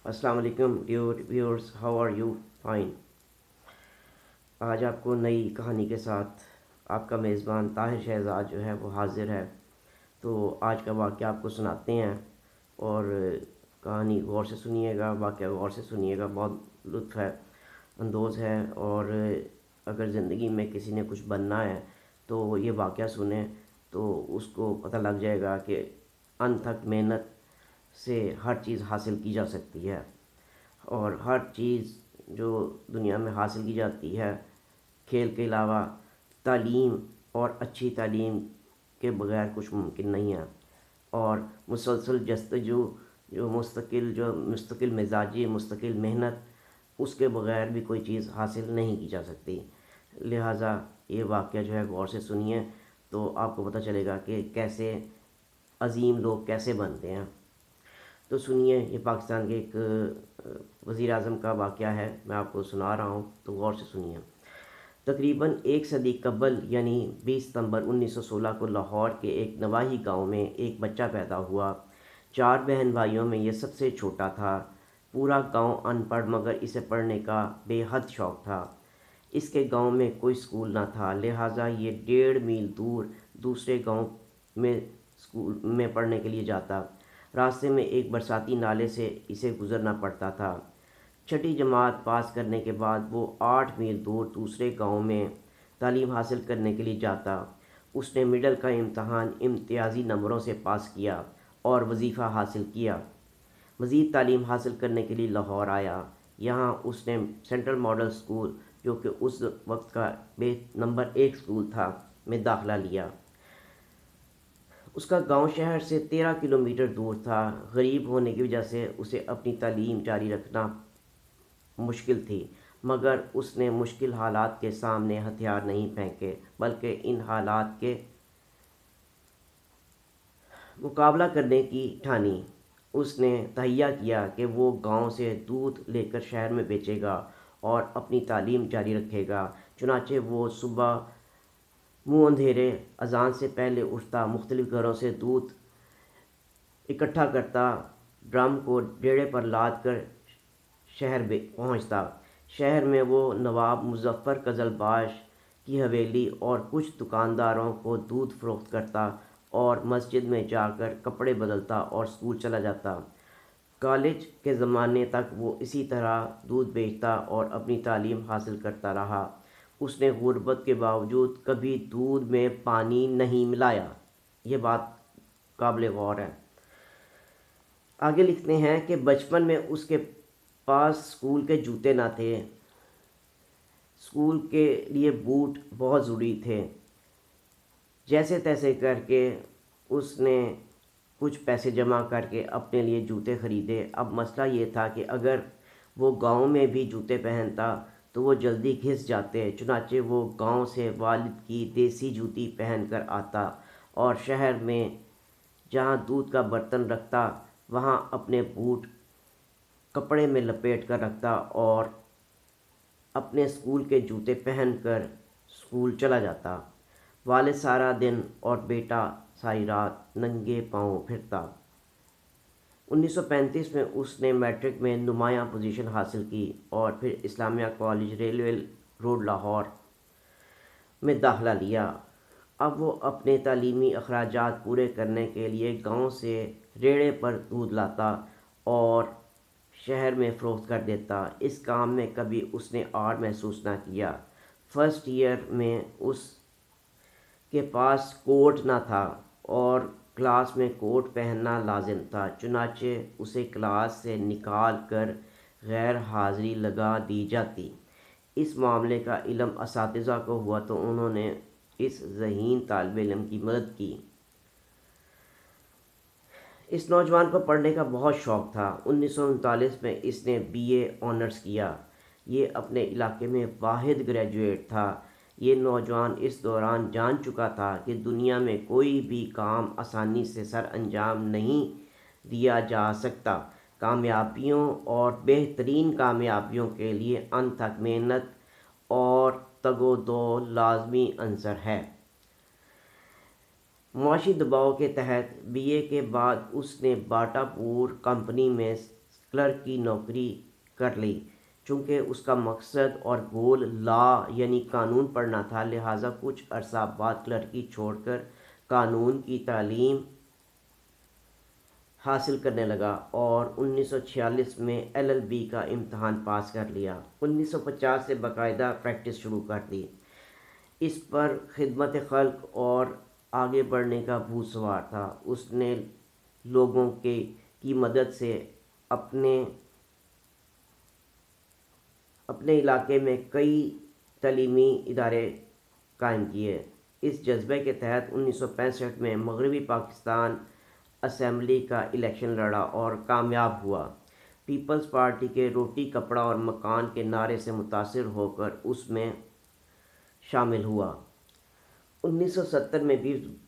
अस्सलाम वालेकुम dear viewers, how are you? Fine. आज आपको नई कहानी के साथ आपका मेज़बान ताहिर शहजाद जो है वो हाज़िर है। तो आज का वाक़या आपको सुनाते हैं और कहानी गौर से सुनिएगा, वाक़या गौर से सुनिएगा, बहुत लुत्फ़ है अंदोज़ है। और अगर ज़िंदगी में किसी ने कुछ बनना है तो ये वाक़या सुने तो उसको पता लग जाएगा कि अनथक मेहनत से हर चीज़ हासिल की जा सकती है। और हर चीज़ जो दुनिया में हासिल की जाती है खेल के अलावा, तालीम और अच्छी तालीम के बगैर कुछ मुमकिन नहीं है। और मुसलसल जस्तजू, जो मुस्तकिल मिजाजी, मुस्तकिल मेहनत, उसके बगैर भी कोई चीज़ हासिल नहीं की जा सकती। लिहाजा ये वाक़या जो है गौर से सुनिए तो आपको पता चलेगा कि कैसे अजीम लोग कैसे बनते हैं। तो सुनिए, ये पाकिस्तान के एक वज़ीर आज़म का वाक़या है, मैं आपको सुना रहा हूँ, तो गौर से सुनिए। तकरीबन एक सदी कबल यानी 20 सितंबर 1916 को लाहौर के एक नवाही गांव में एक बच्चा पैदा हुआ। 4 बहन भाइयों में ये सबसे छोटा था। पूरा गांव अनपढ़ मगर इसे पढ़ने का बेहद शौक़ था। इसके गांव में कोई स्कूल ना था, लिहाजा ये 1.5 मील दूर दूसरे गांव में स्कूल में पढ़ने के लिए जाता। रास्ते में एक बरसाती नाले से इसे गुज़रना पड़ता था। छठी जमात पास करने के बाद वो 8 मील दूर दूसरे गांव में तालीम हासिल करने के लिए जाता। उसने मिडल का इम्तहान इम्तियाज़ी नंबरों से पास किया और वजीफ़ा हासिल किया। मज़ीद तालीम हासिल करने के लिए लाहौर आया। यहाँ उसने सेंट्रल मॉडल स्कूल, जो कि उस वक्त का नंबर 1 स्कूल था, में दाखिला लिया। उसका गांव शहर से 13 किलोमीटर दूर था। गरीब होने की वजह से उसे अपनी तालीम जारी रखना मुश्किल थी, मगर उसने मुश्किल हालात के सामने हथियार नहीं फेंके, बल्कि इन हालात के मुकाबला करने की ठानी। उसने तहैया किया कि वो गांव से दूध लेकर शहर में बेचेगा और अपनी तालीम जारी रखेगा। चुनाचे वो सुबह मुँह अंधेरे अजान से पहले उठता, मुख्तलिफ़ घरों से दूध इकट्ठा करता, ड्रम को डेड़े पर लाद कर शहर पहुंचता। शहर में वो नवाब मुज़फ़्फ़र कज़लबाश की हवेली और कुछ दुकानदारों को दूध फ़रोख्त करता और मस्जिद में जाकर कपड़े बदलता और स्कूल चला जाता। कॉलेज के ज़माने तक वो इसी तरह दूध बेचता और अपनी तालीम हासिल करता रहा। उसने गुर्बत के बावजूद कभी दूध में पानी नहीं मिलाया। ये बात काबिल गौर है। आगे लिखते हैं कि बचपन में उसके पास स्कूल के जूते ना थे। स्कूल के लिए बूट बहुत ज़रूरी थे। जैसे तैसे करके उसने कुछ पैसे जमा करके अपने लिए जूते ख़रीदे। अब मसला ये था कि अगर वो गांव में भी जूते पहनता तो वो जल्दी घिस जाते। चुनाचे वो गांव से वालिद की देसी जूती पहन कर आता और शहर में जहाँ दूध का बर्तन रखता वहाँ अपने बूट कपड़े में लपेट कर रखता और अपने स्कूल के जूते पहनकर स्कूल चला जाता। वालिद सारा दिन और बेटा सारी रात नंगे पाँव फिरता। 1935 में उसने मैट्रिक में नुमायाँ पोजीशन हासिल की और फिर Islamia college, railway road, Lahore में दाखिला लिया। अब वो अपने तालीमी अखराजात पूरे करने के लिए गांव से रेड़े पर दूध लाता और शहर में फ़रोख्त कर देता। इस काम में कभी उसने आड़ महसूस ना किया। फर्स्ट ईयर में उसके पास कोट ना था और क्लास में कोट पहनना लाजिम था। चुनाचे उसे क्लास से निकाल कर गैर हाज़िरी लगा दी जाती। इस मामले का इल्म असातिज़ा को हुआ तो उन्होंने इस ज़हीन तालिब इल्म की मदद की। इस नौजवान को पढ़ने का बहुत शौक़ था। 1939 में इसने बीए ऑनर्स किया। ये अपने इलाके में वाहिद ग्रेजुएट था। ये नौजवान इस दौरान जान चुका था कि दुनिया में कोई भी काम आसानी से सर अंजाम नहीं दिया जा सकता। कामयाबियों और बेहतरीन कामयाबियों के लिए अनथक मेहनत और तगो दो लाजमी अंसर है। मुआशी दबाव के तहत बीए के बाद उसने बाटापुर कंपनी में کلرک کی نوکری کر لی۔ چونکہ اس کا مقصد اور گول لا یعنی قانون پڑھنا تھا، لہٰذا کچھ عرصہ بعد کلرکی چھوڑ کر قانون کی تعلیم حاصل کرنے لگا اور 1946 میں LLB کا امتحان پاس کر لیا۔ 1950 سے باقاعدہ پریکٹس شروع کر دی۔ اس پر خدمت خلق اور آگے بڑھنے کا بھوت سوار تھا۔ اس نے لوگوں کی مدد سے اپنے علاقے میں کئی تعلیمی ادارے قائم کیے۔ اس جذبے کے تحت 1965 میں مغربی پاکستان اسمبلی کا الیکشن لڑا اور کامیاب ہوا۔ پیپلز پارٹی کے روٹی کپڑا اور مکان کے نعرے سے متاثر ہو کر اس میں شامل ہوا۔ 1970 میں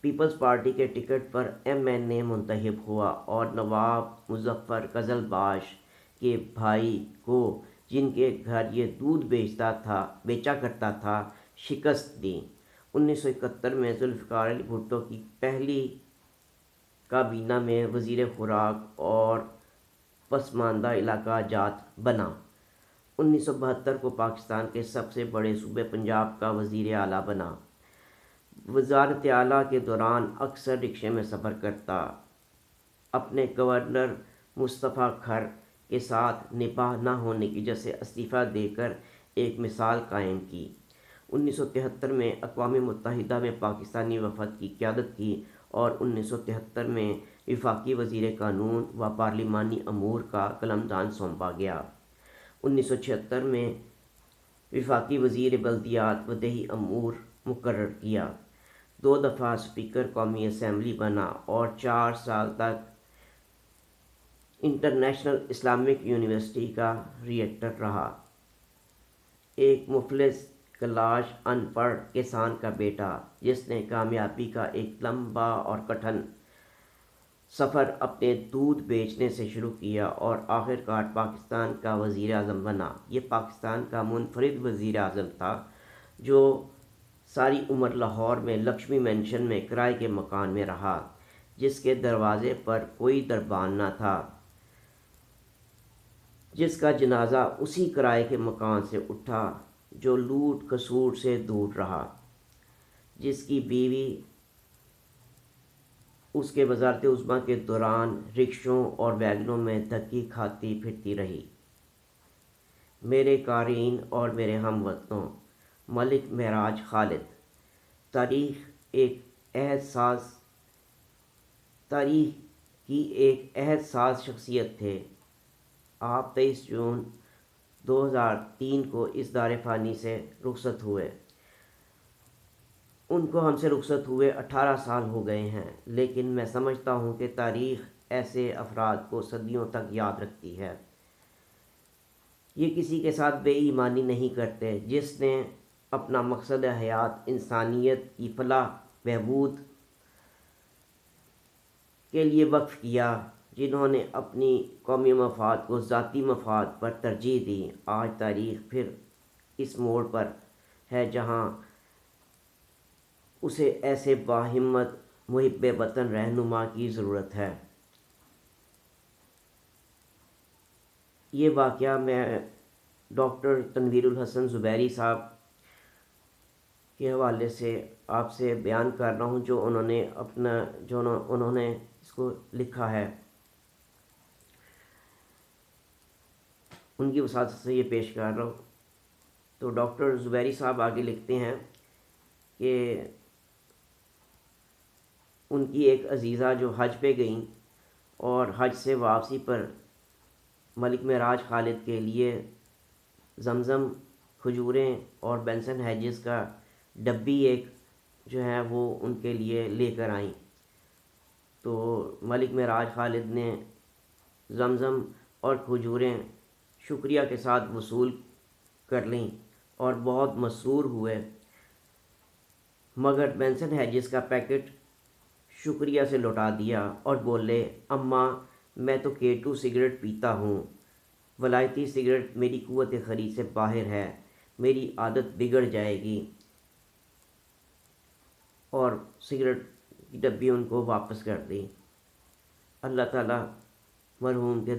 پیپلز پارٹی کے ٹکٹ پر MNA منتخب ہوا اور نواب مظفر قزلباش کے بھائی کو، جن کے گھر یہ دودھ بیچا کرتا تھا، شکست دی۔ 1971 میں ذوالفقار علی بھٹو کی پہلی کابینہ میں وزیر خوراک اور پسماندہ علاقہ جات بنا۔ 1972 کو پاکستان کے سب سے بڑے صوبے پنجاب کا وزیر اعلیٰ بنا۔ وزارت اعلیٰ کے دوران اکثر رکشے میں سفر کرتا، اپنے گورنر مصطفیٰ کھر کے ساتھ نباہ نہ ہونے کی وجہ سے استعفیٰ دے کر ایک مثال قائم کی۔ 1973 میں اقوام متحدہ میں پاکستانی وفد کی قیادت کی اور 1973 میں وفاقی وزیر قانون و پارلیمانی امور کا قلمدان سونپا گیا۔ 1976 میں وفاقی وزیر بلدیات و دیہی امور مقرر کیا۔ 2 دفعہ اسپیکر قومی اسمبلی بنا اور 4 سال تک انٹرنیشنل اسلامک یونیورسٹی کا ریکٹر رہا۔ ایک مفلس کلاش ان پڑھ کسان کا بیٹا، جس نے کامیابی کا ایک لمبا اور کٹھن سفر اپنے دودھ بیچنے سے شروع کیا اور آخر کار پاکستان کا وزیر اعظم بنا۔ یہ پاکستان کا منفرد وزیر اعظم تھا جو ساری عمر لاہور میں لکشمی مینشن میں کرائے کے مکان میں رہا، جس کے دروازے پر کوئی دربان نہ تھا، جس کا جنازہ اسی کرائے کے مکان سے اٹھا، جو لوٹ کسوٹ سے دور رہا، جس کی بیوی اس کے وزارت عظمیٰ کے دوران رکشوں اور ویگنوں میں دھکی کھاتی پھرتی رہی۔ میرے قارئین اور میرے ہم وطنوں، ملک معراج خالد تاریخ کی ایک عہد ساز شخصیت تھے۔ آپ 23 جون 2003 کو اس دار فانی سے رخصت ہوئے۔ ان کو ہم سے رخصت ہوئے 18 سال ہو گئے ہیں، لیکن میں سمجھتا ہوں کہ تاریخ ایسے افراد کو صدیوں تک یاد رکھتی ہے۔ یہ کسی کے ساتھ بے ایمانی نہیں کرتے۔ جس نے اپنا مقصد حیات انسانیت کی فلاح بہبود کے لیے وقف کیا، جنہوں نے اپنی قومی مفاد کو ذاتی مفاد پر ترجیح دی، آج تاریخ پھر اس موڑ پر ہے جہاں اسے ایسے باہمت محب وطن رہنما کی ضرورت ہے۔ یہ واقعہ میں ڈاکٹر تنویر الحسن زبیری صاحب کے حوالے سے آپ سے بیان کر رہا ہوں، جو انہوں نے اس کو لکھا ہے، ان کی وساطت سے یہ پیش کر رہا ہوں۔ تو ڈاکٹر زبیری صاحب آگے لکھتے ہیں کہ ان کی ایک عزیزہ جو حج پہ گئیں اور حج سے واپسی پر ملک معراج خالد کے لیے زمزم، کھجوریں اور بینسن ہیجز کا ڈبی ایک جو ہے وہ ان کے لیے لے کر آئیں۔ تو ملک معراج خالد نے زمزم اور کھجوریں شکریہ کے ساتھ وصول کر لیں اور بہت مسرور ہوئے، مگر بینسن ہیجز کا پیکٹ شکریہ سے لوٹا دیا اور بولے، اماں میں تو K2 سگریٹ پیتا ہوں، ولایتی سگریٹ میری قوت خرید سے باہر ہے، میری عادت بگڑ جائے گی، اور سگریٹ کی ڈبی ان کو واپس کر دی۔ اللہ تعالیٰ مرحوم کے